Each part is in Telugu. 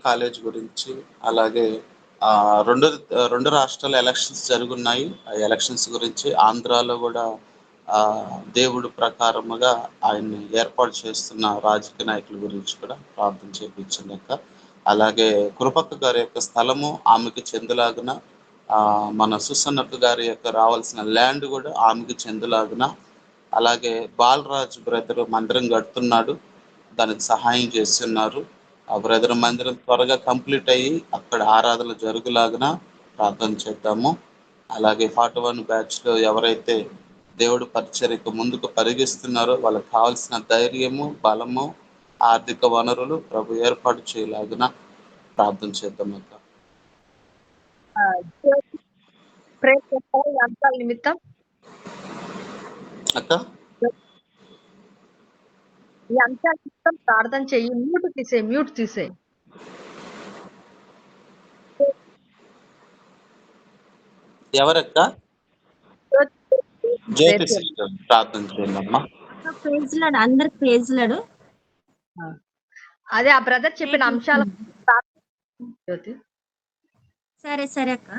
కాలేజ్ గురించి, అలాగే 2 రాష్ట్రాల ఎలక్షన్స్ జరుగున్నాయి. ఆ ఎలక్షన్స్ గురించి ఆంధ్రాలో గూడా దేవుడు ప్రకారముగా ఆయన్ని ఏర్పాటు చేస్తున్న రాజకీయ నాయకుల గురించి కూడా ప్రార్థన చేపించిందక్క. అలాగే కృపక్క గారి యొక్క స్థలము ఆమెకి చెందులాగున, మన సుసన్నక్క గారి యొక్క రావాల్సిన ల్యాండ్ గూడా ఆమెకి చెందులాగున, అలాగే బాలరాజు బ్రదరు మందిరం కడుతున్నాడు. దానికి సహాయం చేస్తున్నారు. ఆ బ్రదర్ మందిరం త్వరగా కంప్లీట్ అయ్యి అక్కడ ఆరాధనలు జరుగులాగున ప్రార్థన చేద్దాము. అలాగే 41 బ్యాచ్‌లో ఎవరైతే దేవుడు పరిచర్యకు ముందుకు పరిగెస్తున్నారో వాళ్ళకి కావాల్సిన ధైర్యము, బలము, ఆర్థిక వనరులు ప్రభు ఏర్పాటు చేయలాగున ప్రార్థన చేద్దామక్క. ప్రేయర్ చేస్తారా ఈ అంశాల నిమిత్తం? అక్క ఈ అంశాల నిమిత్తం ప్రార్థన చెయ్యి. మ్యూట్ తీసేయి. ఎవరక్క? జ్యోతి సిస్టర్ ప్రార్థన చేయండమ్మా. అందరికి ప్రేజ్లాడు. అదే ఆ బ్రదర్ చెప్పిన అంశాల జ్యోతి. సరే అక్క.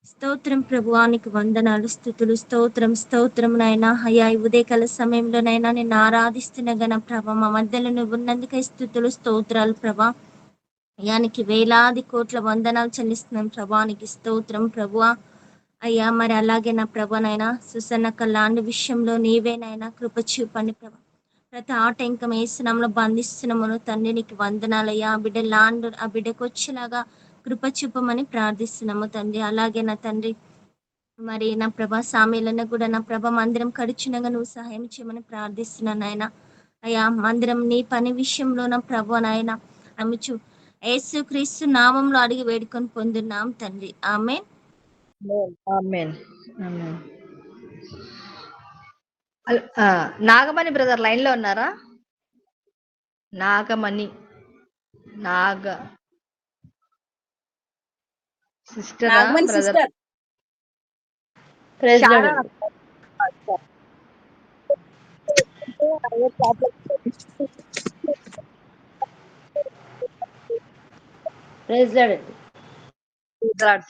స్తోత్రం ప్రభువానికి వందనాలు, స్తుతులు, స్తోత్రం నాయనా. అయ్యా ఈ ఉదయకాల సమయంలోనైనా నేను ఆరాధిస్తున్న గన ప్రభా, మా మధ్యలో నువ్వు ఉన్నందుకై స్తుతులు, స్తోత్రాలు ప్రభా. అయ్యానికి వేలాది కోట్ల వందనాలు చెల్లిస్తున్నాం ప్రభానికి స్తోత్రం ప్రభువా. అయ్యా మరి అలాగే నా ప్రభానైనా సుసన్నక్క లాంటి విషయంలో నీవేనైనా కృప చూపండి ప్రభా. ప్రతి ఆటంకం వేస్తున్నాంలో బంధిస్తున్నాము తండ్రి, నీకు వందనాలయ్యా. ఆ బిడ్డ ఆ బిడ్డకు వచ్చేలాగా కృప చూపమని ప్రార్థిస్తున్నాము తండ్రి. అలాగే నా తండ్రి మరి నా ప్రభా సామీలన్న కూడా నా ప్రభ మందిరం కడుచునగా నువ్వు సహాయం చేయమని ప్రార్థిస్తున్నాను ఆయన. అయ్యా మందిరం నీ పని విషయంలో నా ప్రభు నాయన అమ్ముచు యేసు క్రీస్తు నామంలో అడిగి వేడుకొని పొందున్నాం తండ్రి. ఆమేన్. నాగమణి బ్రదర్ లైన్ లో ఉన్నారా? నాగమణి సిస్టరా బ్రదర్?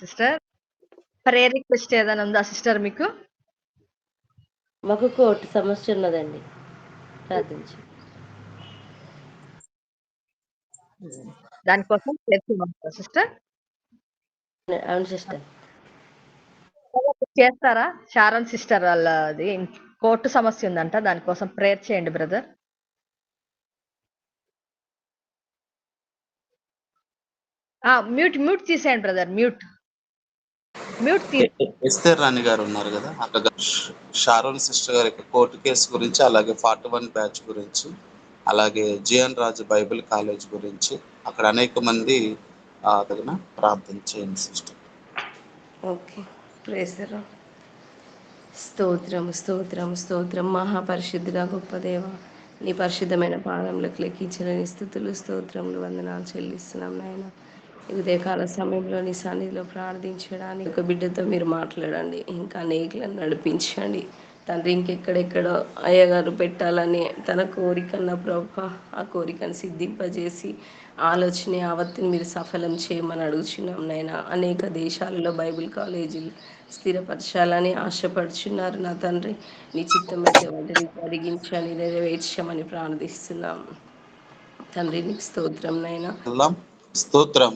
సిస్టర్ ప్రేయర్ రిక్వెస్ట్ ఏదైనా ఉందా సిస్టర్ మీకు? మాకు కోర్టు సమస్య ఉన్నదండి, ప్రార్థించి. దానికోసం సిస్టర్? అవును సిస్టర్. చేస్తారా? షారోన్ సిస్టర్ వాళ్ళది కోర్టు సమస్య ఉందంట, దానికోసం ప్రేయర్ చేయండి బ్రదర్. మ్యూట్ తీసేయండి బ్రదర్. మ్యూట్ ఎస్తేర్ రాణి గారు ఉన్నారు కదా, అక్కడ షారోన్ సిస్టర్ గారి కోర్టు కేసు గురించి, అలాగే 41 బ్యాచ్ గురించి, అలాగే జిఎన్ రాజు బైబిల్ కాలేజ్ గురించి అక్కడ అనేక మంది తగిన ప్రార్థన చేయండి sister. Okay, praise the lord. స్తోత్రం మహాపరిశుద్ధుడా గొప్ప దేవ, నీ పరిశుద్ధమైన పాదములకు లెక్కించలేని స్థుతులు, స్తోత్రములు, వందనాలు చెల్లిస్తున్నాం నాయన. ఈ ఉదయకాల సమయంలో నీ సన్నిధిలో ప్రార్థించడానికి ఒక బిడ్డతో మీరు మాట్లాడండి, ఇంకా అనేకులను నడిపించండి తండ్రి. ఇంకెక్కడెక్కడో అయ్యగారు పెట్టాలని తన కోరికన్న ప్రభా, ఆ కోరికను సిద్ధింపజేసి ఆలోచన యావత్తుని మీరు సఫలం చేయమని అడుగుచున్నాం నాయన. అనేక దేశాలలో బైబిల్ కాలేజీలు స్థిరపరచాలని ఆశపడుచున్నారు నా తండ్రి. నీ చిత్తమైతే వాటిని జరిగించని నెరవేర్చమని ప్రార్థిస్తున్నాం తండ్రి. నీకు స్తోత్రం నైనా. స్తోత్రం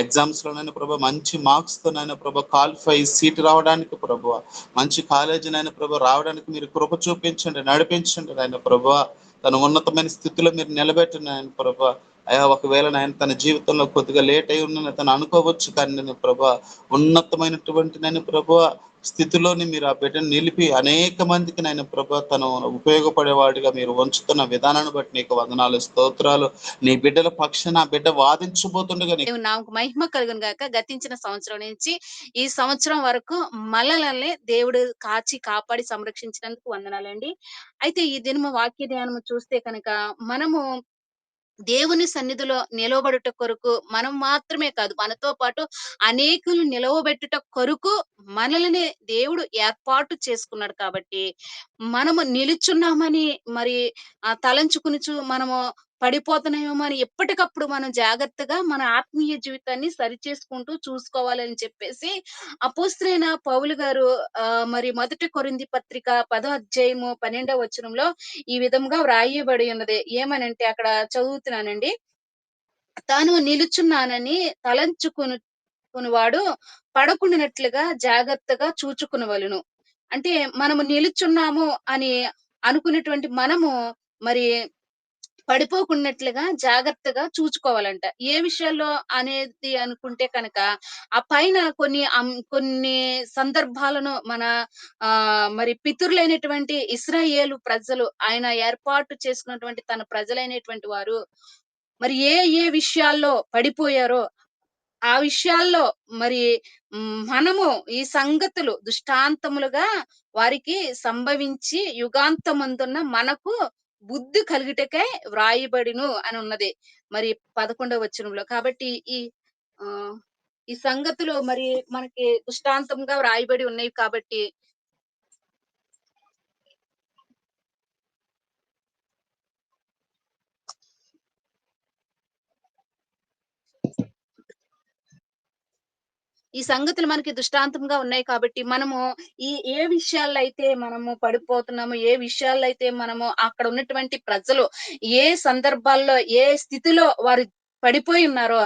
ఎగ్జామ్స్ లోనైనా ప్రభా మంచి మార్క్స్ తోనైనా ప్రభా క్వాలిఫై సీట్ రావడానికి ప్రభా, మంచి కాలేజీ నైనా ప్రభా రావడానికి మీరు కృప చూపించండి, నడిపించండి నాయన ప్రభా. తన ఉన్నతమైన స్థితిలో మీరు నిలబెట్టండి నాయన ప్రభా. అయ్యా ఒకవేళ నాయన తన జీవితంలో కొద్దిగా లేట్ అయి ఉన్న తను అనుకోవచ్చు, కానీ నేను ప్రభా ఉన్నతమైనటువంటి నేను ప్రభా స్థితిలోని మీరు ఆ బిడ్డను నిలిపి అనేక మందికి నాయన ప్రభా తను ఉపయోగపడేవాడిగా మీరు ఉంచుతున్న విధానాన్ని బట్టి నీకు వందనాలు, స్తోత్రాలు. నీ బిడ్డల పక్షాన ఆ బిడ్డ వాదించబోతుండగా నాకు మహిమ కలుగును గాక. గతించిన సంవత్సరం నుంచి ఈ సంవత్సరం వరకు మనల్ని దేవుడు కాచి కాపాడి సంరక్షించినందుకు వందనాలండి. అయితే ఈ దినము వాక్య ధ్యానము చూస్తే కనుక మనము దేవుని సన్నిధిలో నిలవబడుట కొరకు మనం మాత్రమే కాదు, మనతో పాటు అనేకులు నిలవబెట్టుట కొరకు మనల్ని దేవుడు ఏర్పాటు చేసుకున్నాడు. కాబట్టి మనము నిలుచున్నామని మరి తలంచుకునుచు మనము పడిపోతున్నామేమో అని ఎప్పటికప్పుడు మనం జాగ్రత్తగా మన ఆత్మీయ జీవితాన్ని సరిచేసుకుంటూ చూసుకోవాలని చెప్పేసి అపోస్తలుడైన పౌలు గారు మరి 1 కొరింథీ పత్రిక 10వ అధ్యాయము 12వ వచనంలో ఈ విధంగా వ్రాయబడి ఉన్నది. ఏమనంటే అక్కడ చదువుతున్నానండి. తాను నిలుచున్నానని తలంచుకొనువాడు పడకుండానట్లుగా జాగ్రత్తగా చూచుకొనవలెను. అంటే మనము నిలుచున్నాము అని అనుకునేటువంటి మనము మరి పడిపోకున్నట్లుగా జాగ్రత్తగా చూచుకోవాలంట. ఏ విషయాల్లో అనేది అనుకుంటే కనుక, ఆ పైన కొన్ని సందర్భాలను మన మరి పితరులైనటువంటి ఇశ్రాయేలు ప్రజలు ఆయన ఏర్పాటు చేసుకున్నటువంటి తన ప్రజలైనటువంటి వారు మరి ఏ ఏ విషయాల్లో పడిపోయారో ఆ విషయాల్లో మరి మనము ఈ సంగతులు దృష్టాంతములుగా వారికి సంభవించి యుగాంతమందున్న మనకు బుద్ధి కలుగుటకై వ్రాయబడిను అని ఉన్నది. మరి 11వ వచనంలో. కాబట్టి ఆహ్, ఈ సంగతులు మరి మనకి దృష్టాంతంగా వ్రాయబడి ఉన్నాయి కాబట్టి ఈ సంగతులు మనకి దృష్టాంతంగా ఉన్నాయి కాబట్టి మనము ఏ విషయాల్లో అయితే మనము పడిపోతున్నామో, ఏ విషయాల్లో అయితే మనము అక్కడ ఉన్నటువంటి ప్రజలు ఏ సందర్భాల్లో, ఏ స్థితిలో వారు పడిపోయి ఉన్నారో,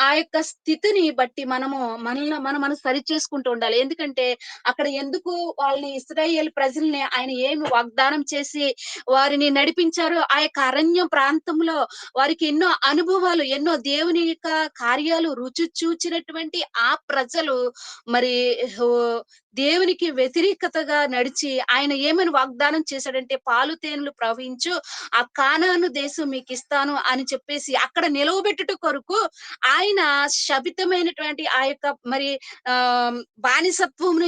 ఆ యొక్క స్థితిని బట్టి మనం సరి చేసుకుంటూ ఉండాలి. ఎందుకంటే అక్కడ ఎందుకు వాళ్ళని ఇశ్రాయేలు ప్రజల్ని ఆయన ఏమి వాగ్దానం చేసి వారిని నడిపించారో, ఆ యొక్క అరణ్య ప్రాంతంలో వారికి ఎన్నో అనుభవాలు, ఎన్నో దేవుని యొక్క కార్యాలు రుచి చూచినటువంటి ఆ ప్రజలు మరి హో దేవునికి వ్యతిరేకతగా నడిచి ఆయన ఏమని వాగ్దానం చేశాడంటే పాలు తేనెలు ప్రవహించు ఆ కానాను దేశం మీకు ఇస్తాను అని చెప్పేసి అక్కడ నిలవబెట్టుట కొరకు ఆయన శపితమైనటువంటి ఆ యొక్క మరి బానిసత్వం